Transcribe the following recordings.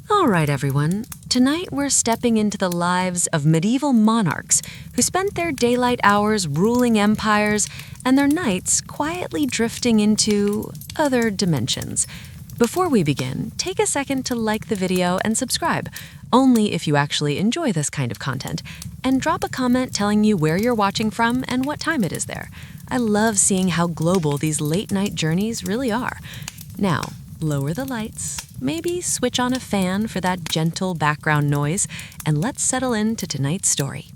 All right, everyone. Tonight we're stepping into the lives of medieval monarchs who spent their daylight hours ruling empires and their nights quietly drifting into other dimensions. Before we begin, take a second to like the video and subscribe, only if you actually enjoy this kind of content, and drop a comment telling me where you're watching from and what time it is there. I love seeing how global these late-night journeys really are. Now, lower the lights, maybe switch on a fan for that gentle background noise, and let's settle into tonight's story.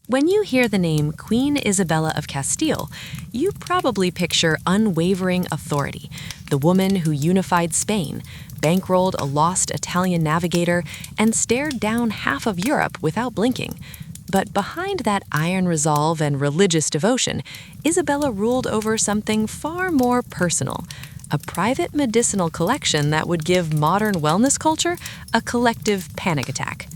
When you hear the name Queen Isabella of Castile, you probably picture unwavering authority, the woman who unified Spain, bankrolled a lost Italian navigator, and stared down half of Europe without blinking. But behind that iron resolve and religious devotion, Isabella ruled over something far more personal, a private medicinal collection that would give modern wellness culture a collective panic attack.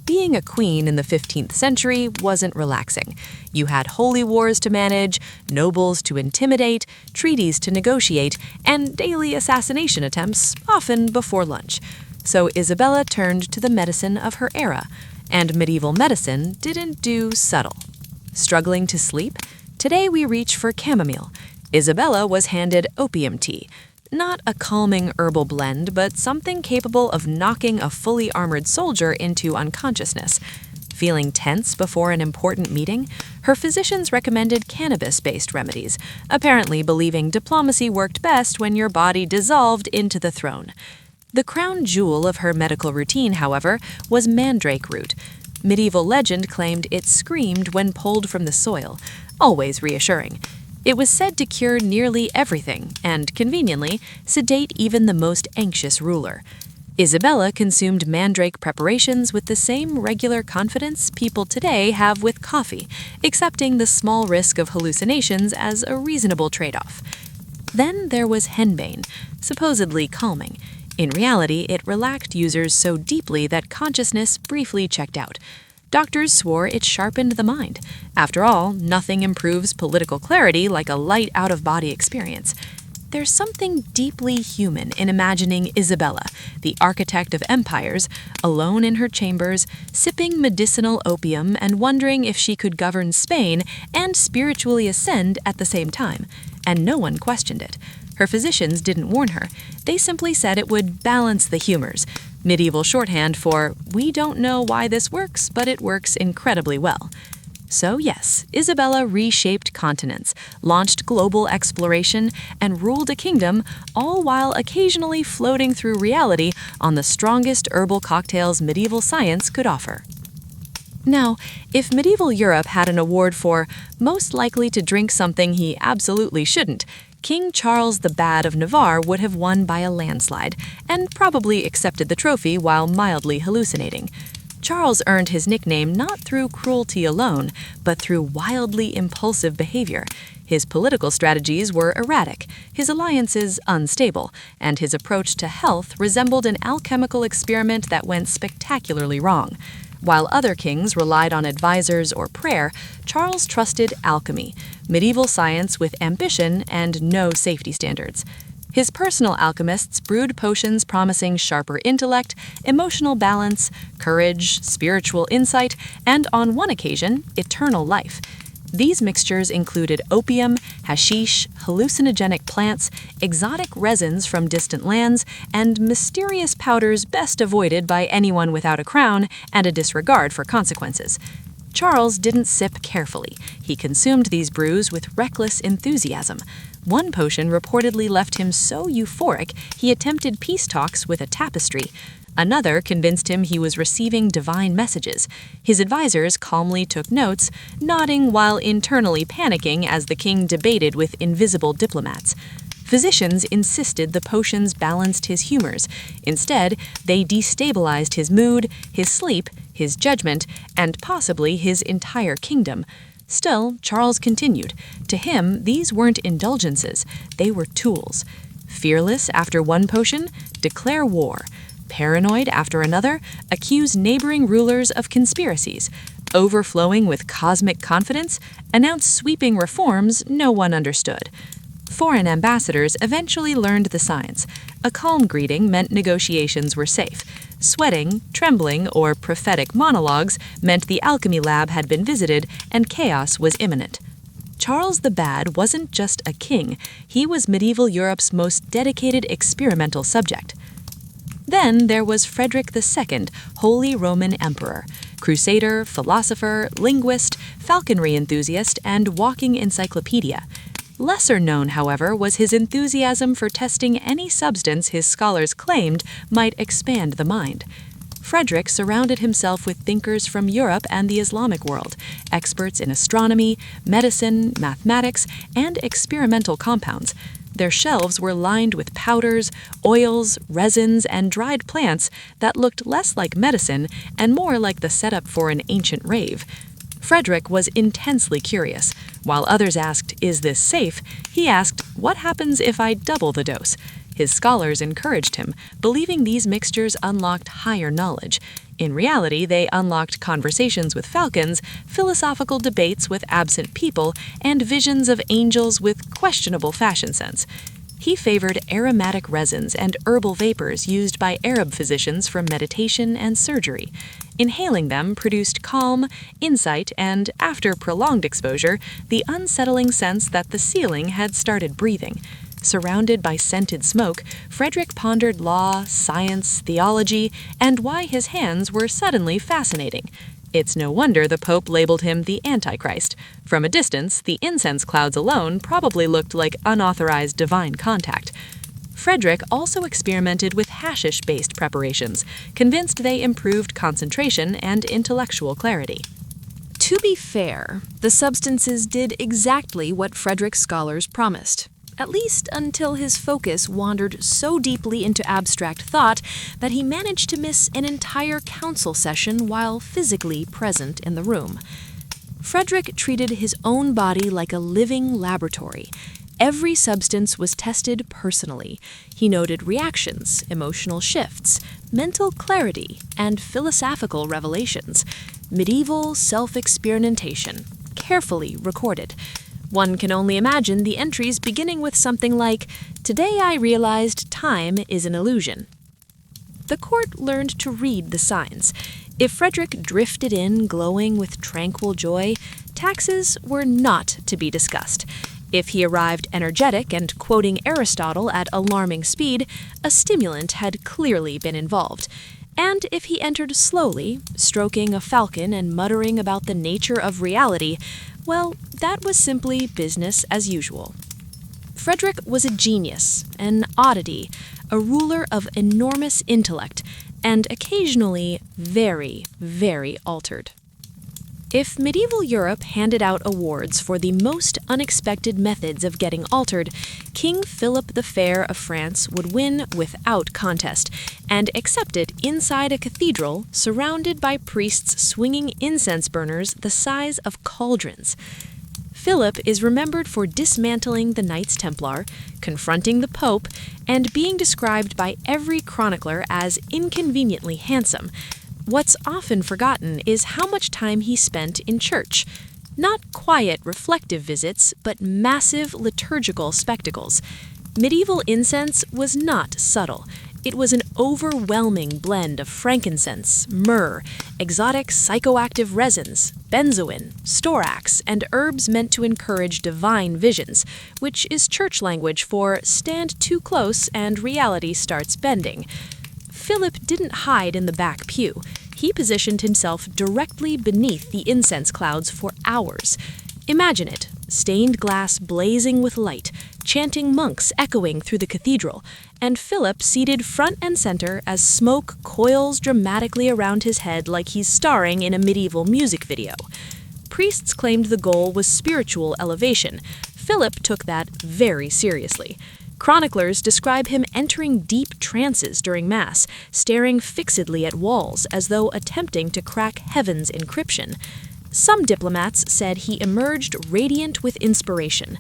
Being a queen in the 15th century wasn't relaxing. You had holy wars to manage, nobles to intimidate, treaties to negotiate, and daily assassination attempts, often before lunch. So Isabella turned to the medicine of her era, and medieval medicine didn't do subtle. Struggling to sleep? Today we reach for chamomile. Isabella was handed opium tea. Not a calming herbal blend, but something capable of knocking a fully armored soldier into unconsciousness. Feeling tense before an important meeting, her physicians recommended cannabis-based remedies, apparently believing diplomacy worked best when your body dissolved into the throne. The crown jewel of her medical routine, however, was mandrake root. Medieval legend claimed it screamed when pulled from the soil, always reassuring. It was said to cure nearly everything and, conveniently, sedate even the most anxious ruler. Isabella consumed mandrake preparations with the same regular confidence people today have with coffee, accepting the small risk of hallucinations as a reasonable trade-off. Then there was henbane, supposedly calming. In reality, it relaxed users so deeply that consciousness briefly checked out. Doctors swore it sharpened the mind. After all, nothing improves political clarity like a light out-of-body experience. There's something deeply human in imagining Isabella, the architect of empires, alone in her chambers, sipping medicinal opium and wondering if she could govern Spain and spiritually ascend at the same time. And no one questioned it. Her physicians didn't warn her. They simply said it would balance the humors, medieval shorthand for, "We don't know why this works, but it works incredibly well." So yes, Isabella reshaped continents, launched global exploration, and ruled a kingdom, all while occasionally floating through reality on the strongest herbal cocktails medieval science could offer. Now, if medieval Europe had an award for most likely to drink something he absolutely shouldn't, King Charles the Bad of Navarre would have won by a landslide, and probably accepted the trophy while mildly hallucinating. Charles earned his nickname not through cruelty alone, but through wildly impulsive behavior. His political strategies were erratic, his alliances unstable, and his approach to health resembled an alchemical experiment that went spectacularly wrong. While other kings relied on advisors or prayer, Charles trusted alchemy, medieval science with ambition and no safety standards. His personal alchemists brewed potions promising sharper intellect, emotional balance, courage, spiritual insight, and on one occasion, eternal life. These mixtures included opium, hashish, hallucinogenic plants, exotic resins from distant lands, and mysterious powders best avoided by anyone without a crown and a disregard for consequences. Charles didn't sip carefully. He consumed these brews with reckless enthusiasm. One potion reportedly left him so euphoric he attempted peace talks with a tapestry. Another convinced him he was receiving divine messages. His advisors calmly took notes, nodding while internally panicking as the king debated with invisible diplomats. Physicians insisted the potions balanced his humors. Instead, they destabilized his mood, his sleep, his judgment, and possibly his entire kingdom. Still, Charles continued. To him, these weren't indulgences, they were tools. Fearless after one potion, declare war. Paranoid after another, accuse neighboring rulers of conspiracies. Overflowing with cosmic confidence, announce sweeping reforms no one understood. Foreign ambassadors eventually learned the signs. A calm greeting meant negotiations were safe. Sweating, trembling, or prophetic monologues meant the alchemy lab had been visited and chaos was imminent. Charles the Bad wasn't just a king, he was medieval Europe's most dedicated experimental subject. Then there was Frederick II, Holy Roman Emperor, crusader, philosopher, linguist, falconry enthusiast, and walking encyclopedia. Lesser known, however, was his enthusiasm for testing any substance his scholars claimed might expand the mind. Frederick surrounded himself with thinkers from Europe and the Islamic world, experts in astronomy, medicine, mathematics, and experimental compounds. Their shelves were lined with powders, oils, resins, and dried plants that looked less like medicine and more like the setup for an ancient rave. Frederick was intensely curious. While others asked, "Is this safe?" he asked, "What happens if I double the dose?" His scholars encouraged him, believing these mixtures unlocked higher knowledge. In reality, they unlocked conversations with falcons, philosophical debates with absent people, and visions of angels with questionable fashion sense. He favored aromatic resins and herbal vapors used by Arab physicians for meditation and surgery. Inhaling them produced calm, insight, and, after prolonged exposure, the unsettling sense that the ceiling had started breathing. Surrounded by scented smoke, Frederick pondered law, science, theology, and why his hands were suddenly fascinating. It's no wonder the Pope labeled him the Antichrist. From a distance, the incense clouds alone probably looked like unauthorized divine contact. Frederick also experimented with hashish-based preparations, convinced they improved concentration and intellectual clarity. To be fair, the substances did exactly what Frederick's scholars promised. At least until his focus wandered so deeply into abstract thought that he managed to miss an entire council session while physically present in the room. Frederick treated his own body like a living laboratory. Every substance was tested personally. He noted reactions, emotional shifts, mental clarity, and philosophical revelations. Medieval self-experimentation, carefully recorded. One can only imagine the entries beginning with something like, "Today I realized time is an illusion." The court learned to read the signs. If Frederick drifted in glowing with tranquil joy, taxes were not to be discussed. If he arrived energetic and quoting Aristotle at alarming speed, a stimulant had clearly been involved. And if he entered slowly, stroking a falcon and muttering about the nature of reality, well, that was simply business as usual. Frederick was a genius, an oddity, a ruler of enormous intellect, and occasionally very, very altered. If medieval Europe handed out awards for the most unexpected methods of getting altered, King Philip the Fair of France would win without contest, and accept it inside a cathedral surrounded by priests swinging incense burners the size of cauldrons. Philip is remembered for dismantling the Knights Templar, confronting the Pope, and being described by every chronicler as inconveniently handsome. What's often forgotten is how much time he spent in church. Not quiet, reflective visits, but massive liturgical spectacles. Medieval incense was not subtle. It was an overwhelming blend of frankincense, myrrh, exotic psychoactive resins, benzoin, storax, and herbs meant to encourage divine visions, which is church language for stand too close and reality starts bending. Philip didn't hide in the back pew. He positioned himself directly beneath the incense clouds for hours. Imagine it, stained glass blazing with light, chanting monks echoing through the cathedral, and Philip seated front and center as smoke coils dramatically around his head like he's starring in a medieval music video. Priests claimed the goal was spiritual elevation. Philip took that very seriously. Chroniclers describe him entering deep trances during Mass, staring fixedly at walls as though attempting to crack heaven's encryption. Some diplomats said he emerged radiant with inspiration.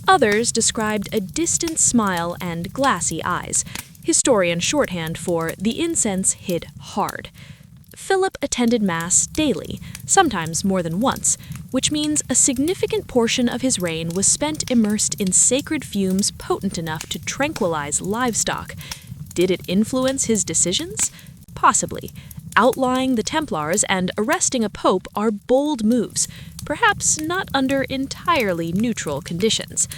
Others described a distant smile and glassy eyes. Historian shorthand for "the incense hit hard." Philip attended Mass daily, sometimes more than once, which means a significant portion of his reign was spent immersed in sacred fumes potent enough to tranquilize livestock. Did it influence his decisions? Possibly. Outlawing the Templars and arresting a pope are bold moves, perhaps not under entirely neutral conditions.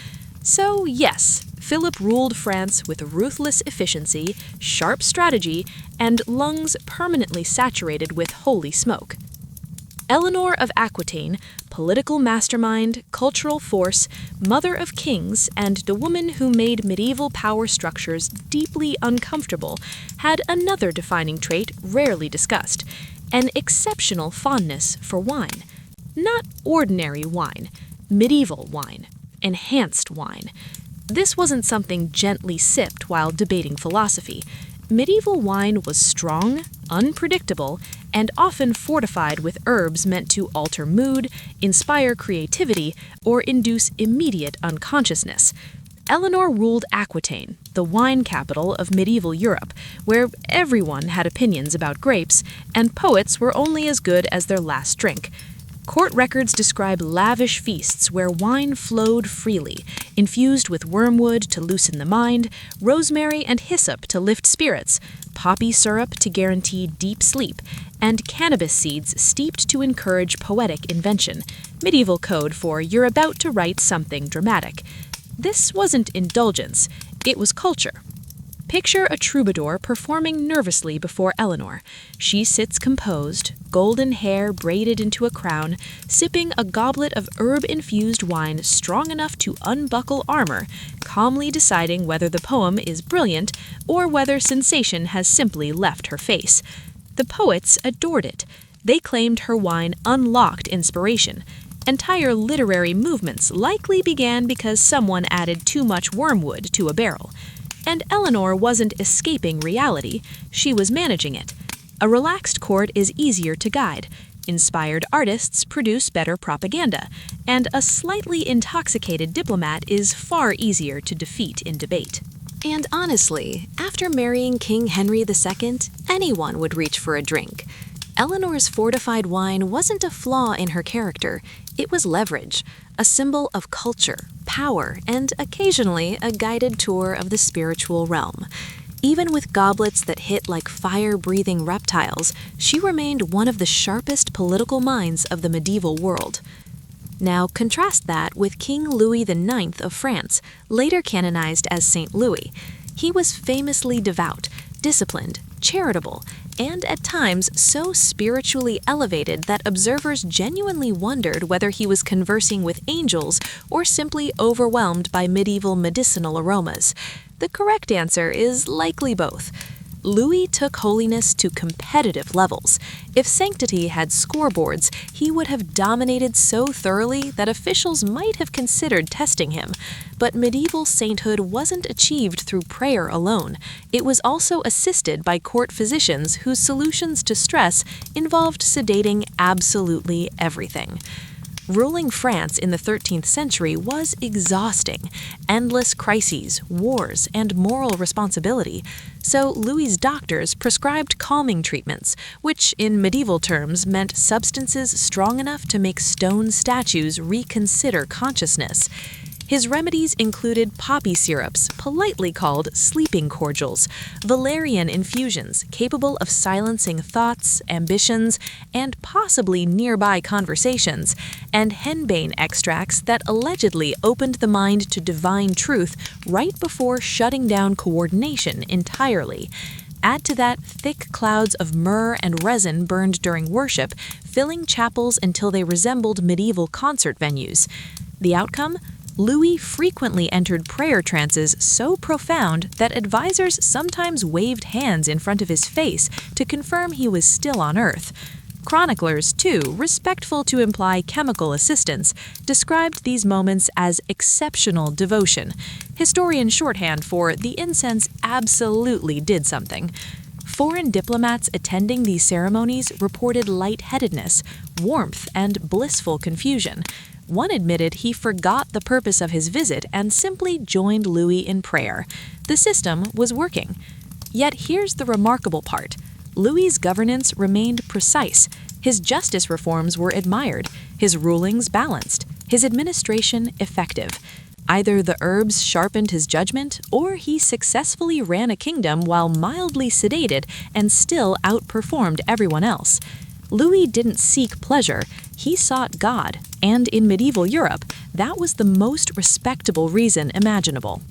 So, yes, Philip ruled France with ruthless efficiency, sharp strategy, and lungs permanently saturated with holy smoke. Eleanor of Aquitaine, political mastermind, cultural force, mother of kings, and the woman who made medieval power structures deeply uncomfortable, had another defining trait rarely discussed: an exceptional fondness for wine. Not ordinary wine, medieval wine, enhanced wine. This wasn't something gently sipped while debating philosophy. Medieval wine was strong, unpredictable, and often fortified with herbs meant to alter mood, inspire creativity, or induce immediate unconsciousness. Eleanor ruled Aquitaine, the wine capital of medieval Europe, where everyone had opinions about grapes, and poets were only as good as their last drink. Court records describe lavish feasts where wine flowed freely, infused with wormwood to loosen the mind, rosemary and hyssop to lift spirits, poppy syrup to guarantee deep sleep, and cannabis seeds steeped to encourage poetic invention, medieval code for you're about to write something dramatic. This wasn't indulgence, it was culture. Picture a troubadour performing nervously before Eleanor. She sits composed, golden hair braided into a crown, sipping a goblet of herb-infused wine strong enough to unbuckle armor, calmly deciding whether the poem is brilliant or whether sensation has simply left her face. The poets adored it. They claimed her wine unlocked inspiration. Entire literary movements likely began because someone added too much wormwood to a barrel. And Eleanor wasn't escaping reality, she was managing it. A relaxed court is easier to guide. Inspired artists produce better propaganda, and a slightly intoxicated diplomat is far easier to defeat in debate. And honestly, after marrying King Henry II, anyone would reach for a drink. Eleanor's fortified wine wasn't a flaw in her character, it was leverage, a symbol of culture, power, and occasionally a guided tour of the spiritual realm. Even with goblets that hit like fire-breathing reptiles, she remained one of the sharpest political minds of the medieval world. Now contrast that with King Louis IX of France, later canonized as Saint Louis. He was famously devout, disciplined, charitable, and at times so spiritually elevated that observers genuinely wondered whether he was conversing with angels or simply overwhelmed by medieval medicinal aromas. The correct answer is likely both. Louis took holiness to competitive levels. If sanctity had scoreboards, he would have dominated so thoroughly that officials might have considered testing him. But medieval sainthood wasn't achieved through prayer alone. It was also assisted by court physicians whose solutions to stress involved sedating absolutely everything. Ruling France in the 13th century was exhausting. Endless crises, wars, and moral responsibility. So Louis's doctors prescribed calming treatments, which in medieval terms meant substances strong enough to make stone statues reconsider consciousness. His remedies included poppy syrups, politely called sleeping cordials, valerian infusions capable of silencing thoughts, ambitions, and possibly nearby conversations, and henbane extracts that allegedly opened the mind to divine truth right before shutting down coordination entirely. Add to that thick clouds of myrrh and resin burned during worship, filling chapels until they resembled medieval concert venues. The outcome? Louis frequently entered prayer trances so profound that advisors sometimes waved hands in front of his face to confirm he was still on Earth. Chroniclers, too, respectful to imply chemical assistance, described these moments as exceptional devotion, historian shorthand for the incense absolutely did something. Foreign diplomats attending these ceremonies reported lightheadedness, warmth, and blissful confusion. One admitted he forgot the purpose of his visit and simply joined Louis in prayer. The system was working. Yet here's the remarkable part. Louis's governance remained precise. His justice reforms were admired, his rulings balanced, his administration effective. Either the herbs sharpened his judgment, or he successfully ran a kingdom while mildly sedated and still outperformed everyone else. Louis didn't seek pleasure, he sought God, and in medieval Europe, that was the most respectable reason imaginable.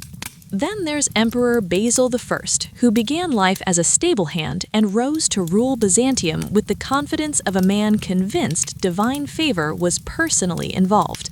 Then there's Emperor Basil I, who began life as a stable hand and rose to rule Byzantium with the confidence of a man convinced divine favor was personally involved.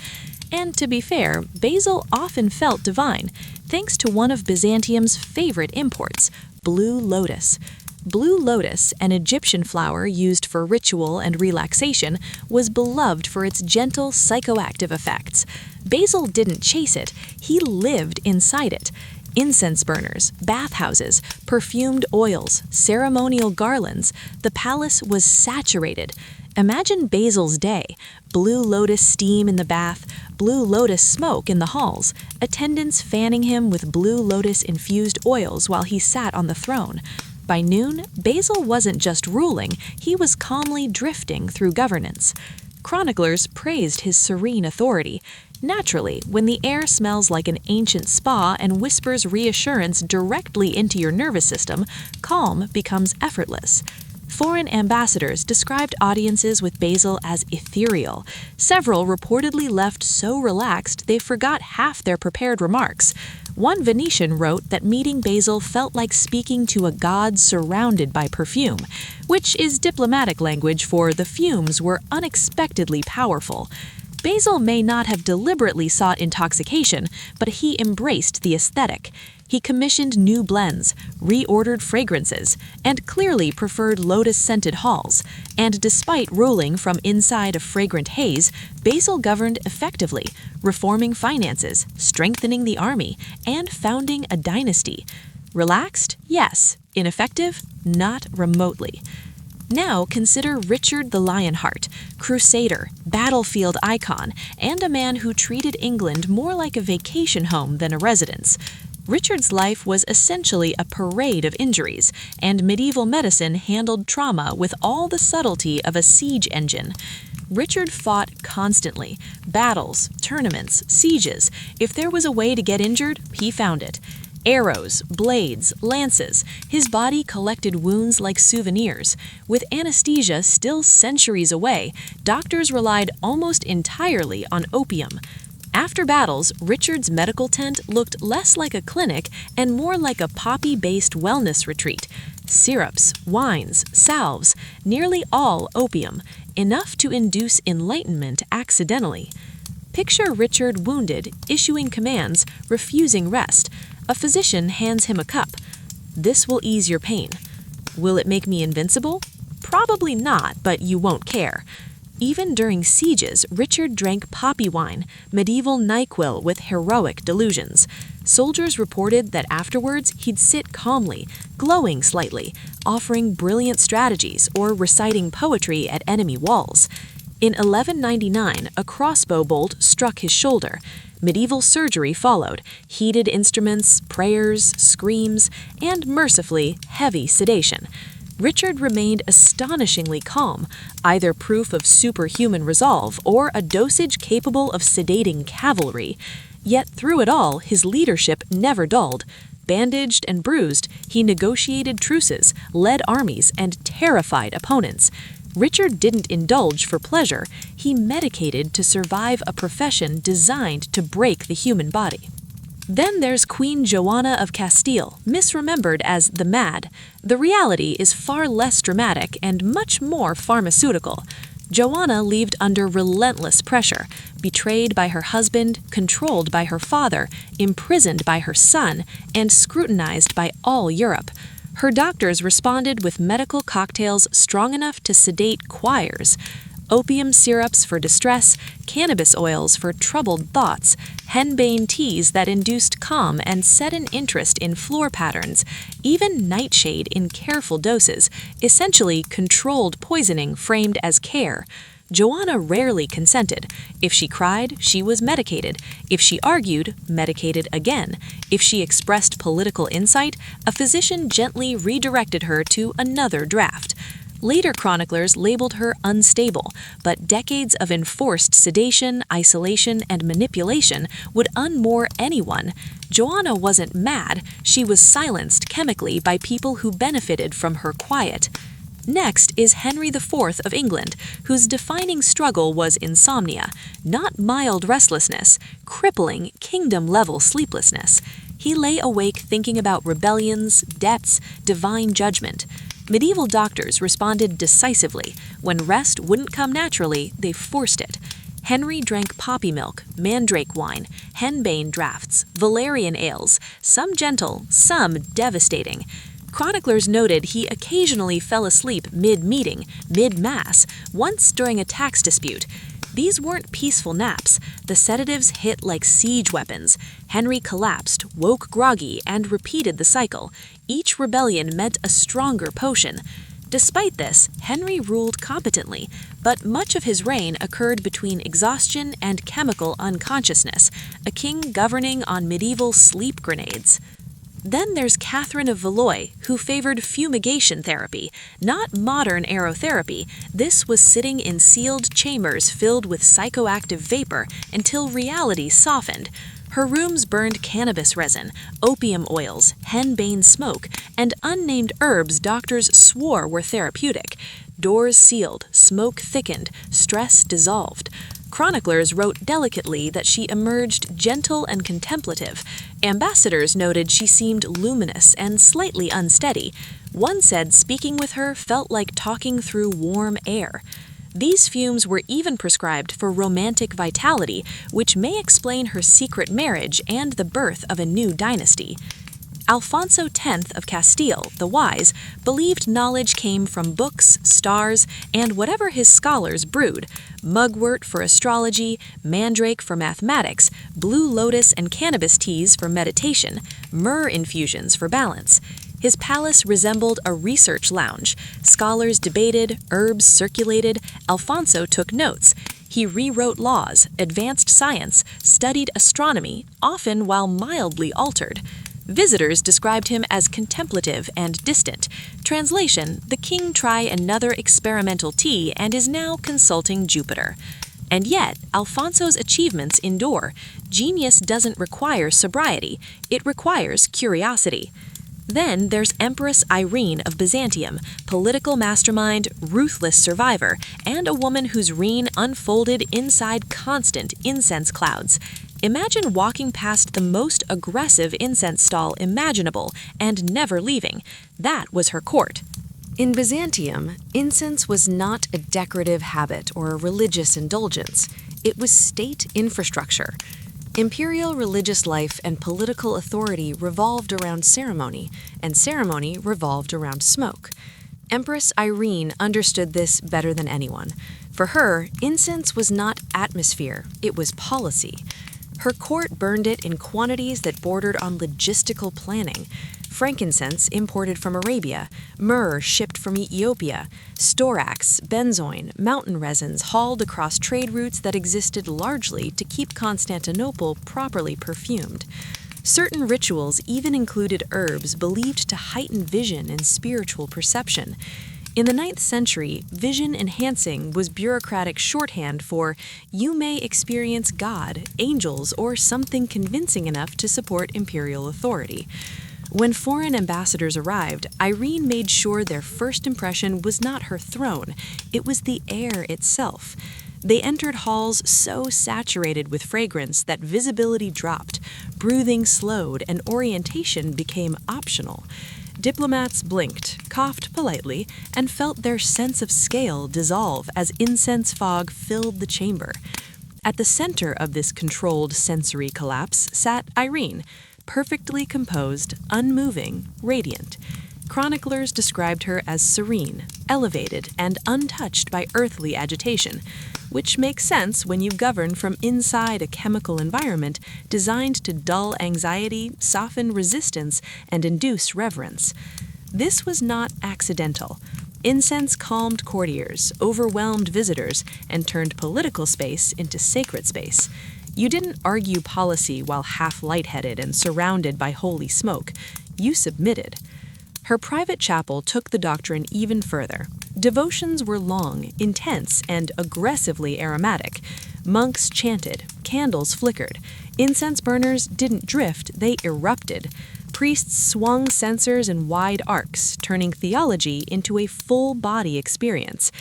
And to be fair, Basil often felt divine, thanks to one of Byzantium's favorite imports, blue lotus. Blue lotus, an Egyptian flower used for ritual and relaxation, was beloved for its gentle psychoactive effects. Basil didn't chase it, he lived inside it. Incense burners, bathhouses, perfumed oils, ceremonial garlands, the palace was saturated. Imagine Basil's day: blue lotus steam in the bath, blue lotus smoke in the halls, attendants fanning him with blue lotus-infused oils while he sat on the throne. By noon, Basil wasn't just ruling, he was calmly drifting through governance. Chroniclers praised his serene authority. Naturally, when the air smells like an ancient spa and whispers reassurance directly into your nervous system, calm becomes effortless. Foreign ambassadors described audiences with Basil as ethereal. Several reportedly left so relaxed they forgot half their prepared remarks. One Venetian wrote that meeting Basil felt like speaking to a god surrounded by perfume, which is diplomatic language for the fumes were unexpectedly powerful. Basil may not have deliberately sought intoxication, but he embraced the aesthetic. He commissioned new blends, reordered fragrances, and clearly preferred lotus-scented halls. And despite ruling from inside a fragrant haze, Basil governed effectively, reforming finances, strengthening the army, and founding a dynasty. Relaxed? Yes. Ineffective? Not remotely. Now consider Richard the Lionheart, crusader, battlefield icon, and a man who treated England more like a vacation home than a residence. Richard's life was essentially a parade of injuries, and medieval medicine handled trauma with all the subtlety of a siege engine. Richard fought constantly. Battles, tournaments, sieges. If there was a way to get injured, he found it. Arrows, blades, lances. His body collected wounds like souvenirs. With anesthesia still centuries away, doctors relied almost entirely on opium. After battles, Richard's medical tent looked less like a clinic and more like a poppy-based wellness retreat. Syrups, wines, salves, nearly all opium, enough to induce enlightenment accidentally. Picture Richard wounded, issuing commands, refusing rest. A physician hands him a cup. This will ease your pain. Will it make me invincible? Probably not, but you won't care. Even during sieges, Richard drank poppy wine, medieval NyQuil with heroic delusions. Soldiers reported that afterwards he'd sit calmly, glowing slightly, offering brilliant strategies or reciting poetry at enemy walls. In 1199, a crossbow bolt struck his shoulder. Medieval surgery followed, heated instruments, prayers, screams, and mercifully, heavy sedation. Richard remained astonishingly calm, either proof of superhuman resolve or a dosage capable of sedating cavalry. Yet through it all, his leadership never dulled. Bandaged and bruised, he negotiated truces, led armies, and terrified opponents. Richard didn't indulge for pleasure, he medicated to survive a profession designed to break the human body. Then there's Queen Joanna of Castile, misremembered as the Mad. The reality is far less dramatic and much more pharmaceutical. Joanna lived under relentless pressure, betrayed by her husband, controlled by her father, imprisoned by her son, and scrutinized by all Europe. Her doctors responded with medical cocktails strong enough to sedate choirs. Opium syrups for distress, cannabis oils for troubled thoughts, henbane teas that induced calm and set an interest in floor patterns, even nightshade in careful doses, essentially controlled poisoning framed as care. Joanna rarely consented. If she cried, she was medicated. If she argued, medicated again. If she expressed political insight, a physician gently redirected her to another draft. Later chroniclers labeled her unstable, but decades of enforced sedation, isolation, and manipulation would unmoor anyone. Joanna wasn't mad, she was silenced chemically by people who benefited from her quiet. Next is Henry IV of England, whose defining struggle was insomnia, not mild restlessness, crippling, kingdom-level sleeplessness. He lay awake thinking about rebellions, debts, divine judgment. Medieval doctors responded decisively. When rest wouldn't come naturally, they forced it. Henry drank poppy milk, mandrake wine, henbane draughts, valerian ales, some gentle, some devastating. Chroniclers noted he occasionally fell asleep mid-meeting, mid-mass, once during a tax dispute. These weren't peaceful naps. The sedatives hit like siege weapons. Henry collapsed, woke groggy, and repeated the cycle. Each rebellion meant a stronger potion. Despite this, Henry ruled competently, but much of his reign occurred between exhaustion and chemical unconsciousness, a king governing on medieval sleep grenades. Then there's Catherine of Valois, who favored fumigation therapy, not modern aerotherapy. This was sitting in sealed chambers filled with psychoactive vapor until reality softened. Her rooms burned cannabis resin, opium oils, henbane smoke, and unnamed herbs doctors swore were therapeutic. Doors sealed, smoke thickened, stress dissolved. Chroniclers wrote delicately that she emerged gentle and contemplative. Ambassadors noted she seemed luminous and slightly unsteady. One said speaking with her felt like talking through warm air. These fumes were even prescribed for romantic vitality, which may explain her secret marriage and the birth of a new dynasty. Alfonso X of Castile, the Wise, believed knowledge came from books, stars, and whatever his scholars brewed: mugwort for astrology, mandrake for mathematics, blue lotus and cannabis teas for meditation, myrrh infusions for balance. His palace resembled a research lounge. Scholars debated, herbs circulated, Alfonso took notes. He rewrote laws, advanced science, studied astronomy, often while mildly altered. Visitors described him as contemplative and distant. Translation: the king tried another experimental tea and is now consulting Jupiter. And yet, Alfonso's achievements endure. Genius doesn't require sobriety, it requires curiosity. Then there's Empress Irene of Byzantium, political mastermind, ruthless survivor, and a woman whose reign unfolded inside constant incense clouds. Imagine walking past the most aggressive incense stall imaginable and never leaving. That was her court. In Byzantium, incense was not a decorative habit or a religious indulgence. It was state infrastructure. Imperial religious life and political authority revolved around ceremony, and ceremony revolved around smoke. Empress Irene understood this better than anyone. For her, incense was not atmosphere, it was policy. Her court burned it in quantities that bordered on logistical planning. Frankincense imported from Arabia, myrrh shipped from Ethiopia, storax, benzoin, mountain resins hauled across trade routes that existed largely to keep Constantinople properly perfumed. Certain rituals even included herbs believed to heighten vision and spiritual perception. In the 9th century, vision-enhancing was bureaucratic shorthand for "you may experience God, angels, or something convincing enough to support imperial authority." When foreign ambassadors arrived, Irene made sure their first impression was not her throne, it was the air itself. They entered halls so saturated with fragrance that visibility dropped, breathing slowed, and orientation became optional. Diplomats blinked, coughed politely, and felt their sense of scale dissolve as incense fog filled the chamber. At the center of this controlled sensory collapse sat Irene, perfectly composed, unmoving, radiant. Chroniclers described her as serene, elevated, and untouched by earthly agitation, which makes sense when you govern from inside a chemical environment designed to dull anxiety, soften resistance, and induce reverence. This was not accidental. Incense calmed courtiers, overwhelmed visitors, and turned political space into sacred space. You didn't argue policy while half lightheaded and surrounded by holy smoke. You submitted. Her private chapel took the doctrine even further. Devotions were long, intense, and aggressively aromatic. Monks chanted, candles flickered. Incense burners didn't drift, they erupted. Priests swung censers in wide arcs, turning theology into a full-body experience.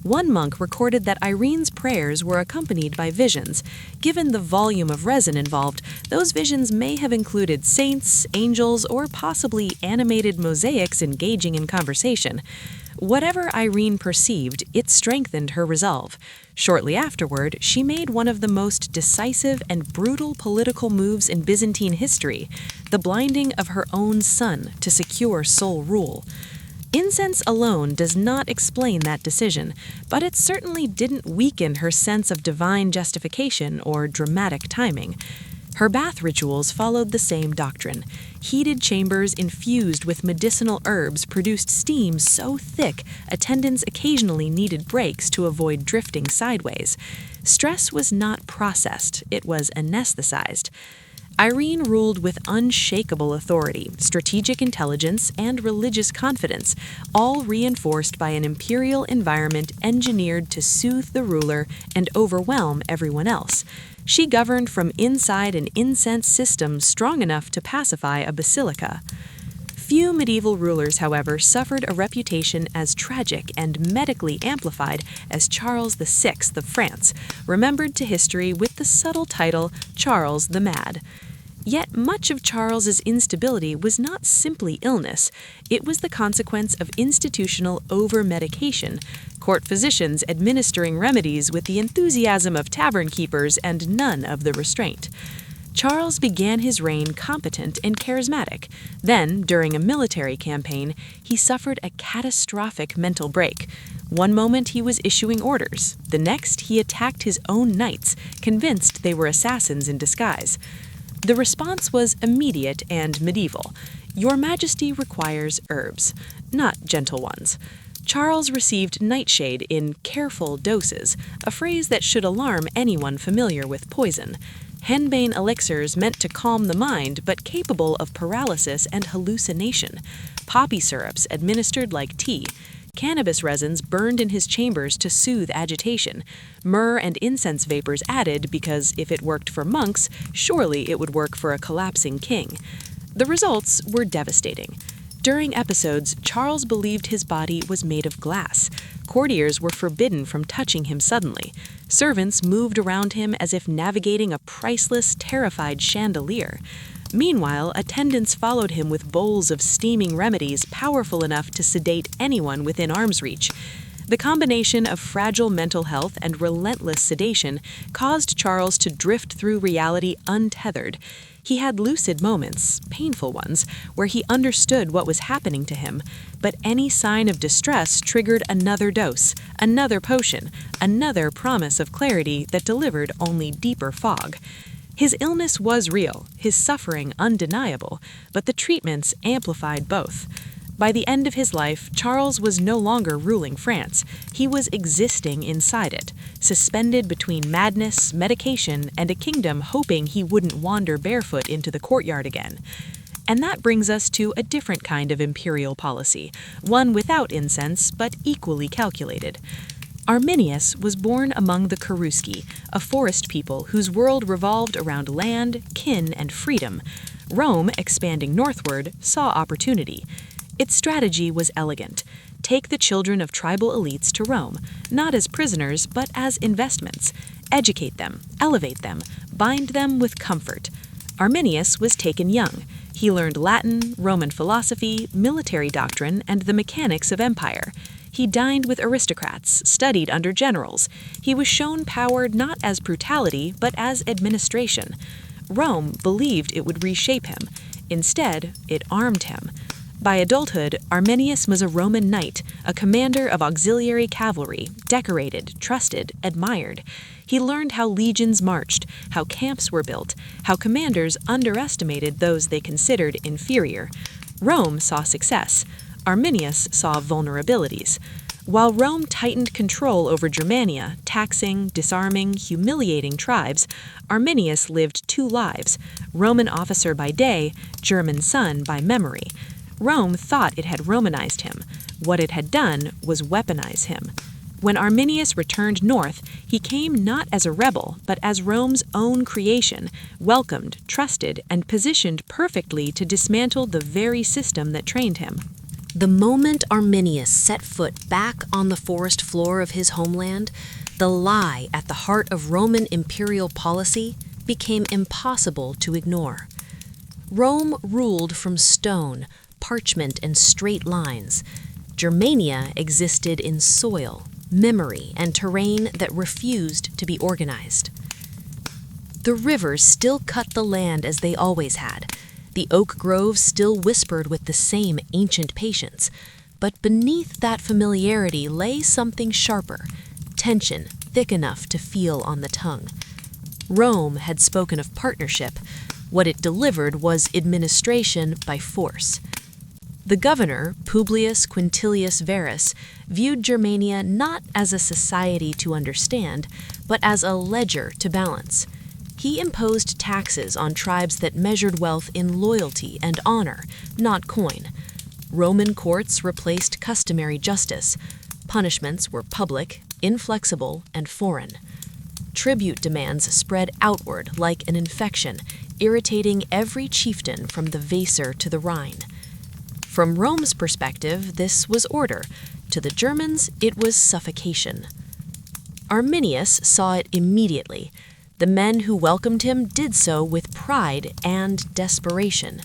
One monk recorded that Irene's prayers were accompanied by visions. Given the volume of resin involved, those visions may have included saints, angels, or possibly animated mosaics engaging in conversation. Whatever Irene perceived, it strengthened her resolve. Shortly afterward, she made one of the most decisive and brutal political moves in Byzantine history, the blinding of her own son to secure sole rule. Incense alone does not explain that decision, but it certainly didn't weaken her sense of divine justification or dramatic timing. Her bath rituals followed the same doctrine. Heated chambers infused with medicinal herbs produced steam so thick attendants occasionally needed breaks to avoid drifting sideways. Stress was not processed, it was anesthetized. Irene ruled with unshakable authority, strategic intelligence, and religious confidence, all reinforced by an imperial environment engineered to soothe the ruler and overwhelm everyone else. She governed from inside an incense system strong enough to pacify a basilica. Few medieval rulers, however, suffered a reputation as tragic and medically amplified as Charles VI of France, remembered to history with the subtle title Charles the Mad. Yet much of Charles's instability was not simply illness, it was the consequence of institutional over-medication, court physicians administering remedies with the enthusiasm of tavern keepers and none of the restraint. Charles began his reign competent and charismatic. Then, during a military campaign, he suffered a catastrophic mental break. One moment he was issuing orders, the next he attacked his own knights, convinced they were assassins in disguise. The response was immediate and medieval. Your Majesty requires herbs, not gentle ones. Charles received nightshade in careful doses, a phrase that should alarm anyone familiar with poison. Henbane elixirs meant to calm the mind, but capable of paralysis and hallucination. Poppy syrups administered like tea. Cannabis resins burned in his chambers to soothe agitation. Myrrh and incense vapors added because if it worked for monks, surely it would work for a collapsing king. The results were devastating. During episodes, Charles believed his body was made of glass. Courtiers were forbidden from touching him suddenly. Servants moved around him as if navigating a priceless, terrified chandelier. Meanwhile, attendants followed him with bowls of steaming remedies powerful enough to sedate anyone within arm's reach. The combination of fragile mental health and relentless sedation caused Charles to drift through reality untethered. He had lucid moments, painful ones, where he understood what was happening to him, but any sign of distress triggered another dose, another potion, another promise of clarity that delivered only deeper fog. His illness was real, his suffering undeniable, but the treatments amplified both. By the end of his life, Charles was no longer ruling France. He was existing inside it, suspended between madness, medication, and a kingdom hoping he wouldn't wander barefoot into the courtyard again. And that brings us to a different kind of imperial policy, one without incense, but equally calculated. Arminius was born among the Cherusci, a forest people whose world revolved around land, kin, and freedom. Rome, expanding northward, saw opportunity. Its strategy was elegant. Take the children of tribal elites to Rome, not as prisoners, but as investments. Educate them, elevate them, bind them with comfort. Arminius was taken young. He learned Latin, Roman philosophy, military doctrine, and the mechanics of empire. He dined with aristocrats, studied under generals. He was shown power not as brutality, but as administration. Rome believed it would reshape him. Instead, it armed him. By adulthood, Arminius was a Roman knight, a commander of auxiliary cavalry, decorated, trusted, admired. He learned how legions marched, how camps were built, how commanders underestimated those they considered inferior. Rome saw success. Arminius saw vulnerabilities. While Rome tightened control over Germania, taxing, disarming, humiliating tribes, Arminius lived two lives, Roman officer by day, German son by memory. Rome thought it had Romanized him. What it had done was weaponize him. When Arminius returned north, he came not as a rebel, but as Rome's own creation, welcomed, trusted, and positioned perfectly to dismantle the very system that trained him. The moment Arminius set foot back on the forest floor of his homeland, the lie at the heart of Roman imperial policy became impossible to ignore. Rome ruled from stone, parchment, and straight lines. Germania existed in soil, memory, and terrain that refused to be organized. The rivers still cut the land as they always had. The oak groves still whispered with the same ancient patience, but beneath that familiarity lay something sharper, tension thick enough to feel on the tongue. Rome had spoken of partnership. What it delivered was administration by force. The governor, Publius Quintilius Verus, viewed Germania not as a society to understand, but as a ledger to balance. He imposed taxes on tribes that measured wealth in loyalty and honor, not coin. Roman courts replaced customary justice. Punishments were public, inflexible, and foreign. Tribute demands spread outward like an infection, irritating every chieftain from the Weser to the Rhine. From Rome's perspective, this was order. To the Germans, it was suffocation. Arminius saw it immediately. The men who welcomed him did so with pride and desperation.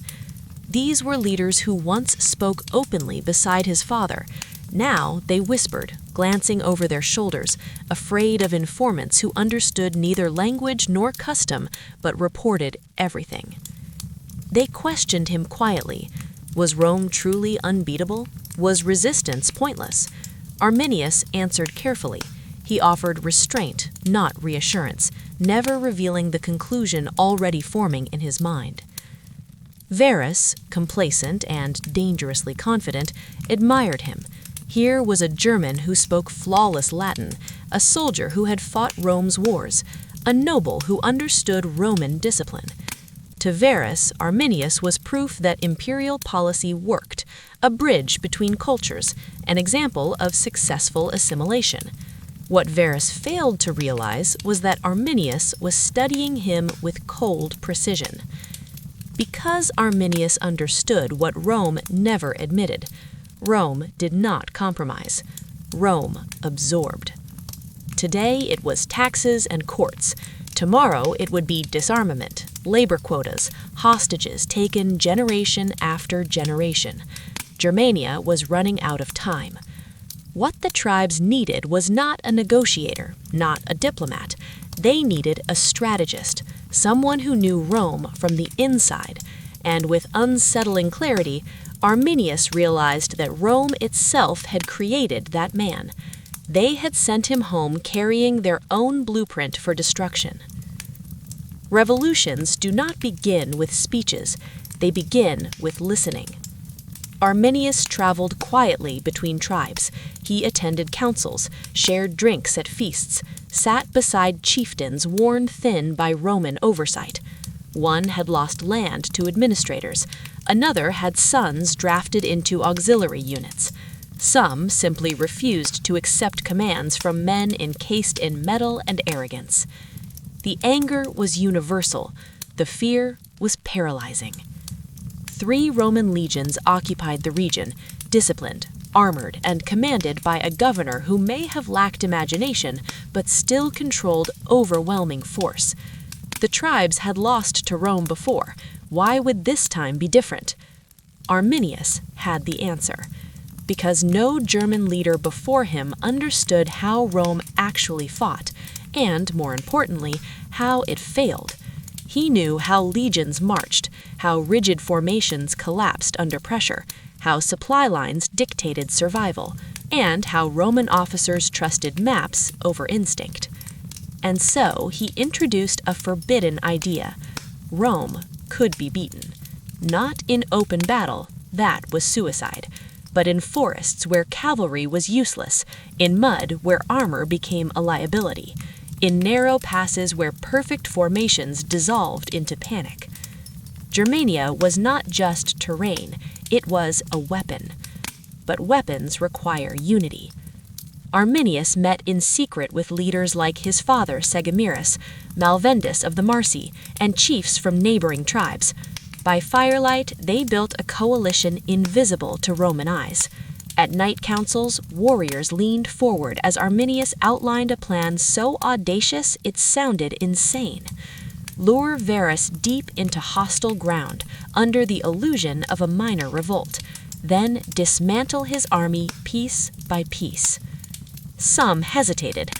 These were leaders who once spoke openly beside his father. Now they whispered, glancing over their shoulders, afraid of informants who understood neither language nor custom, but reported everything. They questioned him quietly. Was Rome truly unbeatable? Was resistance pointless? Arminius answered carefully. He offered restraint, not reassurance, never revealing the conclusion already forming in his mind. Verus, complacent and dangerously confident, admired him. Here was a German who spoke flawless Latin, a soldier who had fought Rome's wars, a noble who understood Roman discipline. To Verus, Arminius was proof that imperial policy worked, a bridge between cultures, an example of successful assimilation. What Verus failed to realize was that Arminius was studying him with cold precision. Because Arminius understood what Rome never admitted, Rome did not compromise. Rome absorbed. Today it was taxes and courts. Tomorrow it would be disarmament, labor quotas, hostages taken generation after generation. Germania was running out of time. What the tribes needed was not a negotiator, not a diplomat. They needed a strategist, someone who knew Rome from the inside. And with unsettling clarity, Arminius realized that Rome itself had created that man. They had sent him home carrying their own blueprint for destruction. Revolutions do not begin with speeches, they begin with listening. Arminius traveled quietly between tribes. He attended councils, shared drinks at feasts, sat beside chieftains worn thin by Roman oversight. One had lost land to administrators. Another had sons drafted into auxiliary units. Some simply refused to accept commands from men encased in metal and arrogance. The anger was universal. The fear was paralyzing. 3 Roman legions occupied the region, disciplined, armored, and commanded by a governor who may have lacked imagination, but still controlled overwhelming force. The tribes had lost to Rome before. Why would this time be different? Arminius had the answer. Because no German leader before him understood how Rome actually fought, and, more importantly, how it failed. He knew how legions marched, how rigid formations collapsed under pressure, how supply lines dictated survival, and how Roman officers trusted maps over instinct. And so he introduced a forbidden idea. Rome could be beaten. Not in open battle, that was suicide, but in forests where cavalry was useless, in mud where armor became a liability, in narrow passes where perfect formations dissolved into panic. Germania was not just terrain, it was a weapon. But weapons require unity. Arminius met in secret with leaders like his father Segimiris, Malvendus of the Marsi, and chiefs from neighboring tribes. By firelight, they built a coalition invisible to Roman eyes. At night councils, warriors leaned forward as Arminius outlined a plan so audacious it sounded insane. Lure Varus deep into hostile ground under the illusion of a minor revolt, then dismantle his army piece by piece. Some hesitated.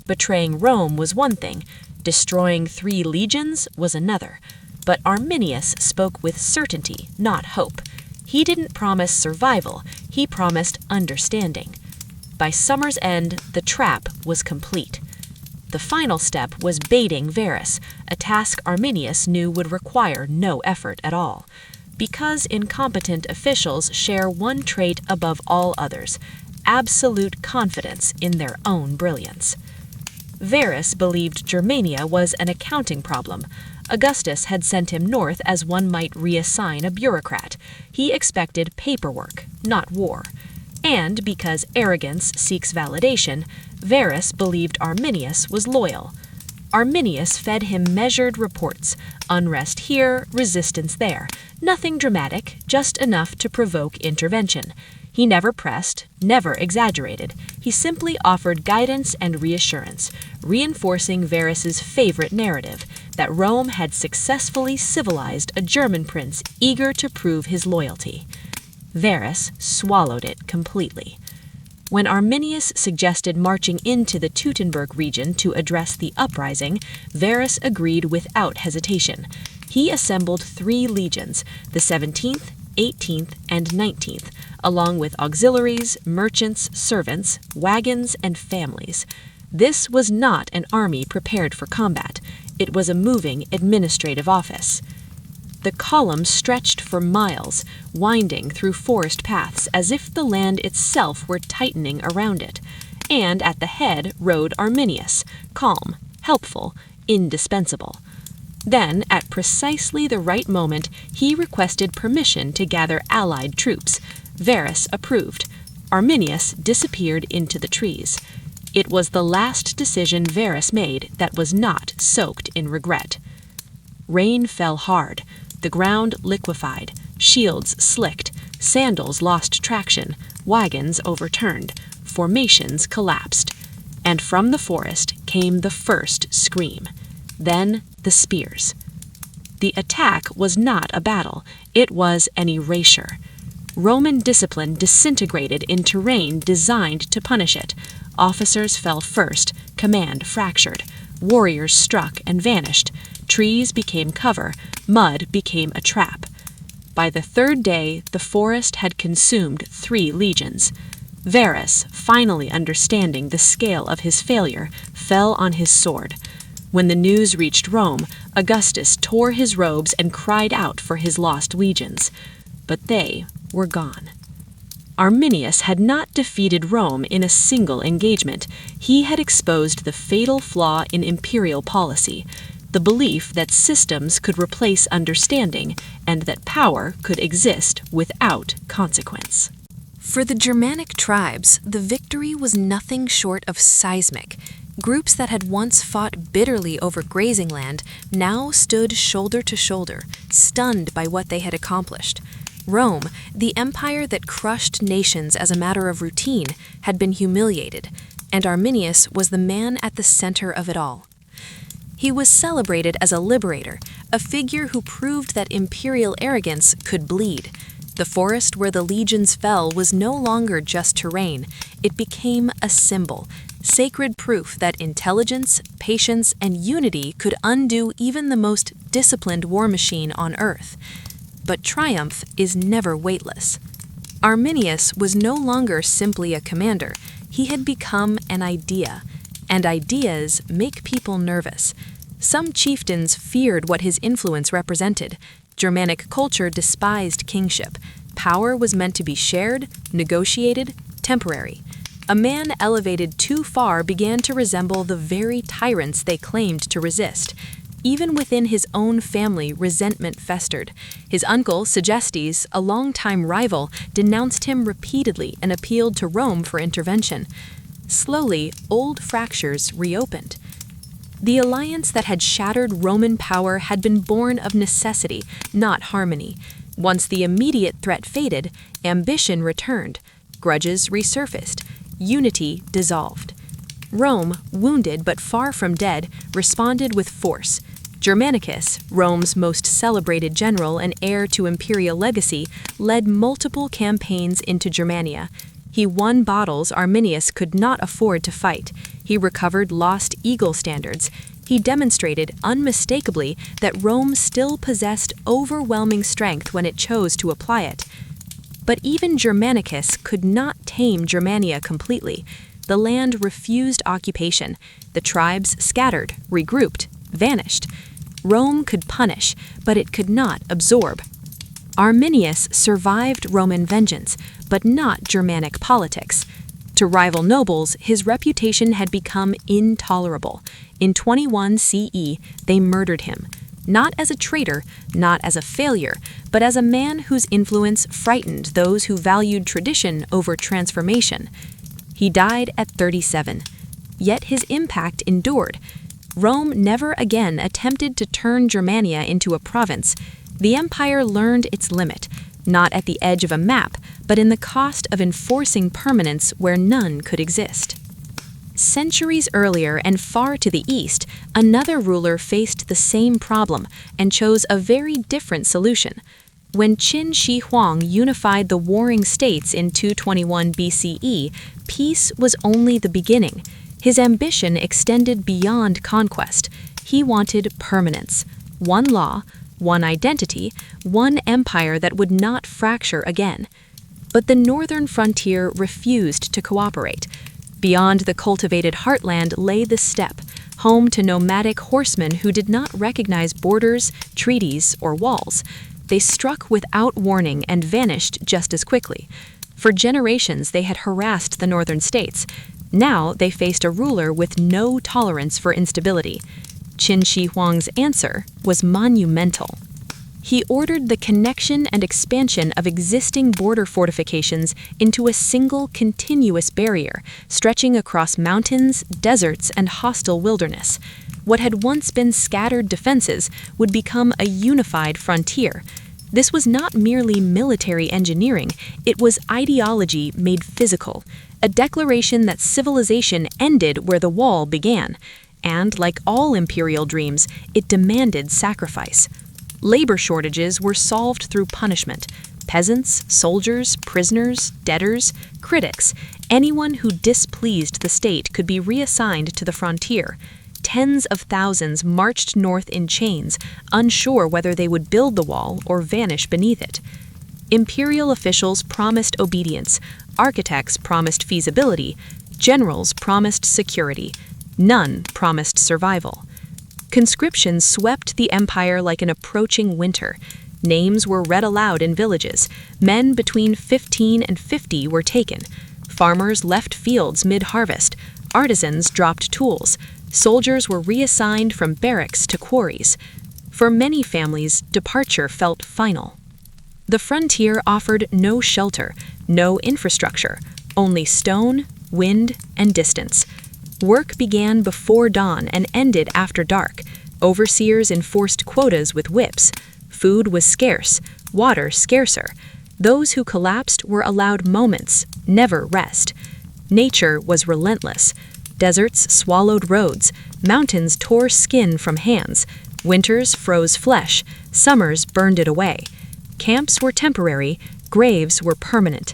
Betraying Rome was one thing, destroying 3 legions was another. But Arminius spoke with certainty, not hope. He didn't promise survival, he promised understanding. By summer's end, the trap was complete. The final step was baiting Varus, a task Arminius knew would require no effort at all. Because incompetent officials share one trait above all others: absolute confidence in their own brilliance. Varus believed Germania was an accounting problem. Augustus had sent him north as one might reassign a bureaucrat. He expected paperwork, not war. And because arrogance seeks validation, Varus believed Arminius was loyal. Arminius fed him measured reports, unrest here, resistance there. Nothing dramatic, just enough to provoke intervention. He never pressed, never exaggerated. He simply offered guidance and reassurance, reinforcing Varus's favorite narrative, that Rome had successfully civilized a German prince eager to prove his loyalty. Varus swallowed it completely. When Arminius suggested marching into the Teutoburg region to address the uprising, Varus agreed without hesitation. He assembled 3 legions, the 17th, 18th, and 19th, along with auxiliaries, merchants, servants, wagons, and families. This was not an army prepared for combat. It was a moving administrative office. The columns stretched for miles, winding through forest paths as if the land itself were tightening around it. And at the head rode Arminius, calm, helpful, indispensable. Then, at precisely the right moment, he requested permission to gather allied troops. Varus approved. Arminius disappeared into the trees. It was the last decision Varus made that was not soaked in regret. Rain fell hard. The ground liquefied, shields slicked, sandals lost traction, wagons overturned, formations collapsed. And from the forest came the first scream. Then the spears. The attack was not a battle, it was an erasure. Roman discipline disintegrated in terrain designed to punish it. Officers fell first, command fractured, warriors struck and vanished. Trees became cover, mud became a trap. By the 3rd day, the forest had consumed 3 legions. Varus, finally understanding the scale of his failure, fell on his sword. When the news reached Rome, Augustus tore his robes and cried out for his lost legions. But they were gone. Arminius had not defeated Rome in a single engagement. He had exposed the fatal flaw in imperial policy, the belief that systems could replace understanding and that power could exist without consequence. For the Germanic tribes, the victory was nothing short of seismic. Groups that had once fought bitterly over grazing land now stood shoulder to shoulder, stunned by what they had accomplished. Rome, the empire that crushed nations as a matter of routine, had been humiliated, and Arminius was the man at the center of it all. He was celebrated as a liberator, a figure who proved that imperial arrogance could bleed. The forest where the legions fell was no longer just terrain, it became a symbol, sacred proof that intelligence, patience, and unity could undo even the most disciplined war machine on Earth. But triumph is never weightless. Arminius was no longer simply a commander, he had become an idea, and ideas make people nervous. Some chieftains feared what his influence represented. Germanic culture despised kingship. power was meant to be shared, negotiated, temporary. A man elevated too far began to resemble the very tyrants they claimed to resist. Even within his own family, resentment festered. His uncle, Segestes, a longtime rival, denounced him repeatedly and appealed to Rome for intervention. Slowly, old fractures reopened. The alliance that had shattered Roman power had been born of necessity, not harmony. Once the immediate threat faded, ambition returned, grudges resurfaced, unity dissolved. Rome, wounded but far from dead, responded with force. Germanicus, Rome's most celebrated general and heir to imperial legacy, led multiple campaigns into Germania. He won battles Arminius could not afford to fight. He recovered lost eagle standards. He demonstrated unmistakably that Rome still possessed overwhelming strength when it chose to apply it. But even Germanicus could not tame Germania completely. The land refused occupation. The tribes scattered, regrouped, vanished. Rome could punish, but it could not absorb. Arminius survived Roman vengeance, but not Germanic politics. To rival nobles, his reputation had become intolerable. In 21 CE, they murdered him, not as a traitor, not as a failure, but as a man whose influence frightened those who valued tradition over transformation. He died at 37, yet his impact endured. Rome never again attempted to turn Germania into a province. The empire learned its limit, not at the edge of a map, but in the cost of enforcing permanence where none could exist. Centuries earlier and far to the east, another ruler faced the same problem and chose a very different solution. When Qin Shi Huang unified the warring states in 221 BCE, peace was only the beginning. His ambition extended beyond conquest. He wanted permanence. One law, one identity, one empire that would not fracture again. But the northern frontier refused to cooperate. Beyond the cultivated heartland lay the steppe, home to nomadic horsemen who did not recognize borders, treaties, or walls. They struck without warning and vanished just as quickly. For generations, they had harassed the northern states. Now they faced a ruler with no tolerance for instability. Qin Shi Huang's answer was monumental. He ordered the connection and expansion of existing border fortifications into a single continuous barrier, stretching across mountains, deserts, and hostile wilderness. What had once been scattered defenses would become a unified frontier. This was not merely military engineering, it was ideology made physical, a declaration that civilization ended where the wall began. And, like all imperial dreams, it demanded sacrifice. Labor shortages were solved through punishment. Peasants, soldiers, prisoners, debtors, critics, anyone who displeased the state could be reassigned to the frontier. Tens of thousands marched north in chains, unsure whether they would build the wall or vanish beneath it. Imperial officials promised obedience, architects promised feasibility, generals promised security. None promised survival. Conscription swept the empire like an approaching winter. Names were read aloud in villages. Men between 15 and 50 were taken. Farmers left fields mid-harvest. Artisans dropped tools. Soldiers were reassigned from barracks to quarries. For many families, departure felt final. The frontier offered no shelter, no infrastructure, only stone, wind, and distance. Work began before dawn and ended after dark. Overseers enforced quotas with whips. Food was scarce, water scarcer. Those who collapsed were allowed moments, never rest. Nature was relentless. Deserts swallowed roads, mountains tore skin from hands, winters froze flesh, summers burned it away. Camps were temporary, graves were permanent.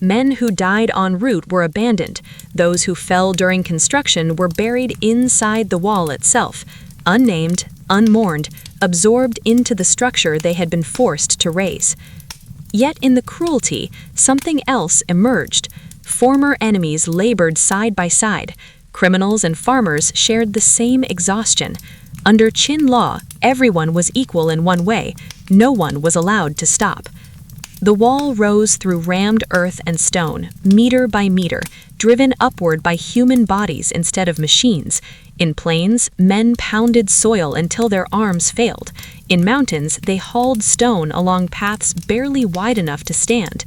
Men who died en route were abandoned. Those who fell during construction were buried inside the wall itself, unnamed, unmourned, absorbed into the structure they had been forced to raise. Yet in the cruelty, something else emerged. Former enemies labored side by side. Criminals and farmers shared the same exhaustion. Under Qin law, everyone was equal in one way. No one was allowed to stop. The wall rose through rammed earth and stone, meter by meter, driven upward by human bodies instead of machines. In plains, men pounded soil until their arms failed. In mountains, they hauled stone along paths barely wide enough to stand.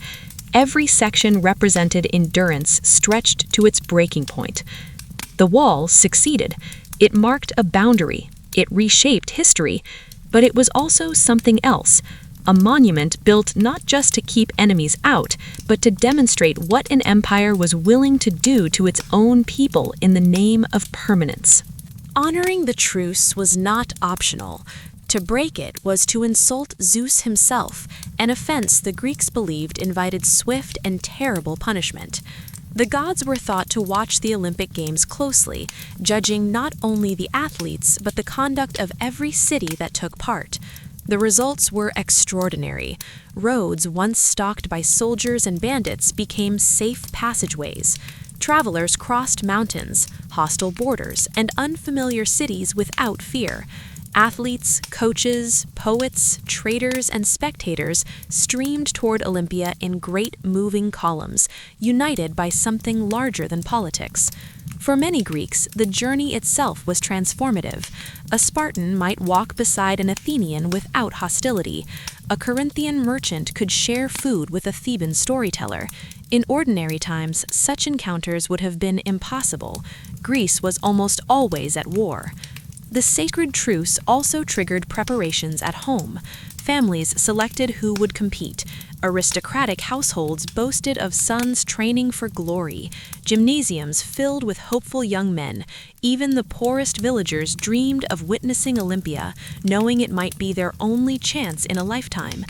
Every section represented endurance stretched to its breaking point. The wall succeeded. It marked a boundary. It reshaped history. But it was also something else. A monument built not just to keep enemies out, but to demonstrate what an empire was willing to do to its own people in the name of permanence. Honoring the truce was not optional. To break it was to insult Zeus himself, an offense the Greeks believed invited swift and terrible punishment. The gods were thought to watch the Olympic Games closely, judging not only the athletes but the conduct of every city that took part. The results were extraordinary. Roads once stocked by soldiers and bandits became safe passageways. Travelers crossed mountains, hostile borders, and unfamiliar cities without fear. Athletes, coaches, poets, traders, and spectators streamed toward Olympia in great moving columns, united by something larger than politics. For many Greeks, the journey itself was transformative. A Spartan might walk beside an Athenian without hostility. A Corinthian merchant could share food with a Theban storyteller. In ordinary times, such encounters would have been impossible. Greece was almost always at war. The sacred truce also triggered preparations at home. Families selected who would compete. Aristocratic households boasted of sons training for glory. Gymnasiums filled with hopeful young men. Even the poorest villagers dreamed of witnessing Olympia, knowing it might be their only chance in a lifetime.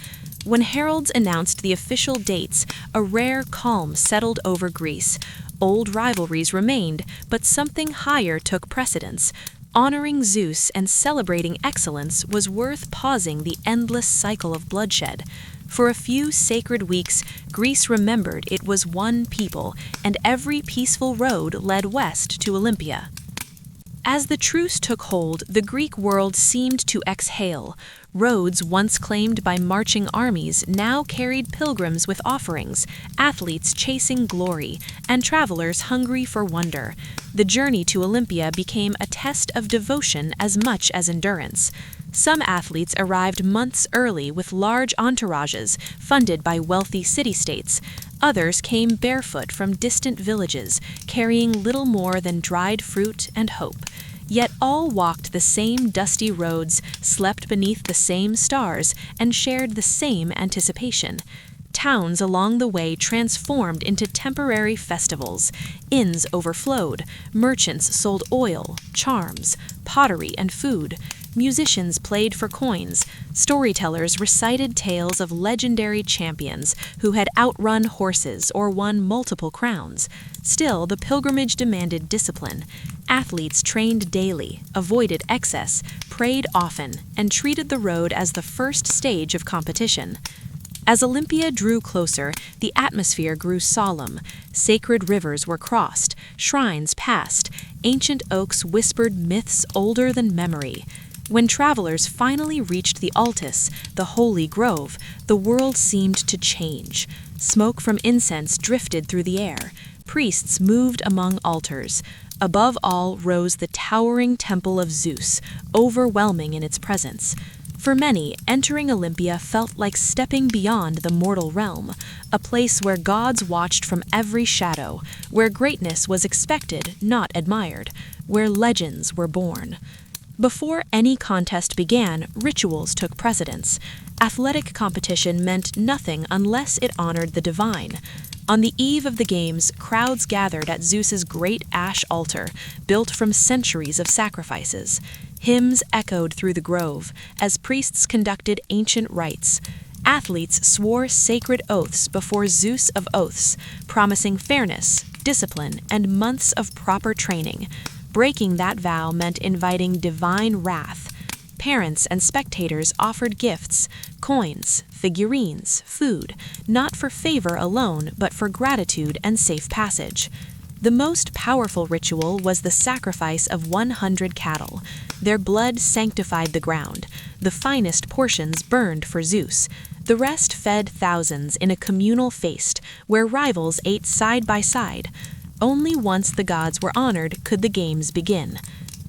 When heralds announced the official dates, a rare calm settled over Greece. Old rivalries remained, but something higher took precedence. Honoring Zeus and celebrating excellence was worth pausing the endless cycle of bloodshed. For a few sacred weeks, Greece remembered it was one people, and every peaceful road led west to Olympia. As the truce took hold, the Greek world seemed to exhale. Roads once claimed by marching armies now carried pilgrims with offerings, athletes chasing glory, and travelers hungry for wonder. The journey to Olympia became a test of devotion as much as endurance. Some athletes arrived months early with large entourages funded by wealthy city-states. Others came barefoot from distant villages, carrying little more than dried fruit and hope. Yet all walked the same dusty roads, slept beneath the same stars, and shared the same anticipation. Towns along the way transformed into temporary festivals. Inns overflowed. Merchants sold oil, charms, pottery, and food. Musicians played for coins. Storytellers recited tales of legendary champions who had outrun horses or won multiple crowns. Still, the pilgrimage demanded discipline. Athletes trained daily, avoided excess, prayed often, and treated the road as the first stage of competition. As Olympia drew closer, the atmosphere grew solemn. Sacred rivers were crossed, shrines passed, ancient oaks whispered myths older than memory. When travelers finally reached the Altis, the holy grove, the world seemed to change. Smoke from incense drifted through the air. Priests moved among altars. Above all rose the towering temple of Zeus, overwhelming in its presence. For many, entering Olympia felt like stepping beyond the mortal realm, a place where gods watched from every shadow, where greatness was expected, not admired, where legends were born. Before any contest began, rituals took precedence. Athletic competition meant nothing unless it honored the divine. On the eve of the games, crowds gathered at Zeus's great ash altar, built from centuries of sacrifices. Hymns echoed through the grove as priests conducted ancient rites. Athletes swore sacred oaths before Zeus of oaths, promising fairness, discipline, and months of proper training. Breaking that vow meant inviting divine wrath. Parents and spectators offered gifts, coins, figurines, food, not for favor alone, but for gratitude and safe passage. The most powerful ritual was the sacrifice of 100 cattle. Their blood sanctified the ground. The finest portions burned for Zeus. The rest fed thousands in a communal feast where rivals ate side by side. Only once the gods were honored could the games begin.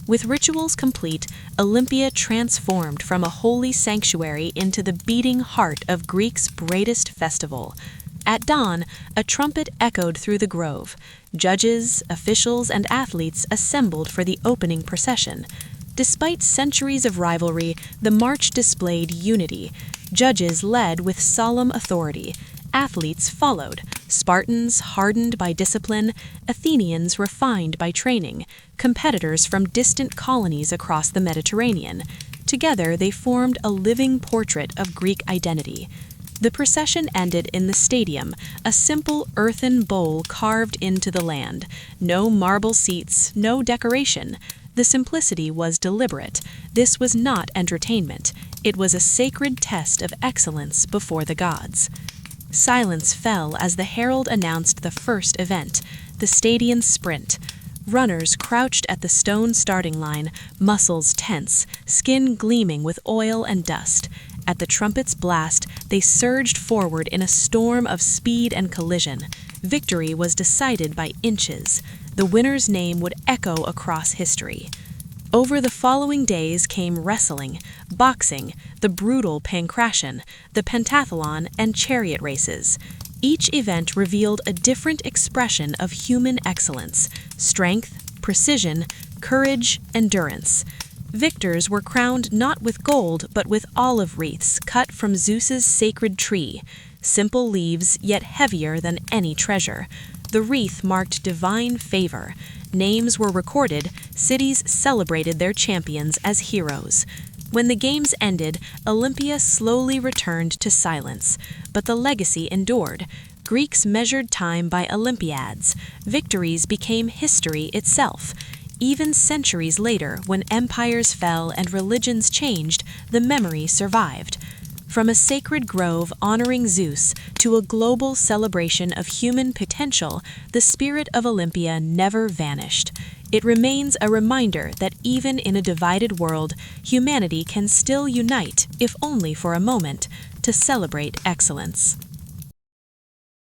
With rituals complete, Olympia transformed from a holy sanctuary into the beating heart of Greece's greatest festival. At dawn, a trumpet echoed through the grove. Judges, officials, and athletes assembled for the opening procession. Despite centuries of rivalry, the march displayed unity. Judges led with solemn authority. Athletes followed, Spartans hardened by discipline, Athenians refined by training, competitors from distant colonies across the Mediterranean. Together they formed a living portrait of Greek identity. The procession ended in the stadium, a simple earthen bowl carved into the land. No marble seats, no decoration. The simplicity was deliberate. This was not entertainment. It was a sacred test of excellence before the gods. Silence fell as the herald announced the first event, the stadium sprint. Runners crouched at the stone starting line, muscles tense, skin gleaming with oil and dust. At the trumpet's blast, they surged forward in a storm of speed and collision. Victory was decided by inches. The winner's name would echo across history. Over the following days came wrestling, boxing, the brutal pankration, the pentathlon, and chariot races. Each event revealed a different expression of human excellence: strength, precision, courage, endurance. Victors were crowned not with gold but with olive wreaths cut from Zeus's sacred tree, simple leaves yet heavier than any treasure. The wreath marked divine favor. Names were recorded, cities celebrated their champions as heroes. When the games ended, Olympia slowly returned to silence, but the legacy endured. Greeks measured time by Olympiads. Victories became history itself. Even centuries later, when empires fell and religions changed, the memory survived. From a sacred grove honoring Zeus to a global celebration of human potential, the spirit of Olympia never vanished. It remains a reminder that even in a divided world, humanity can still unite, if only for a moment, to celebrate excellence.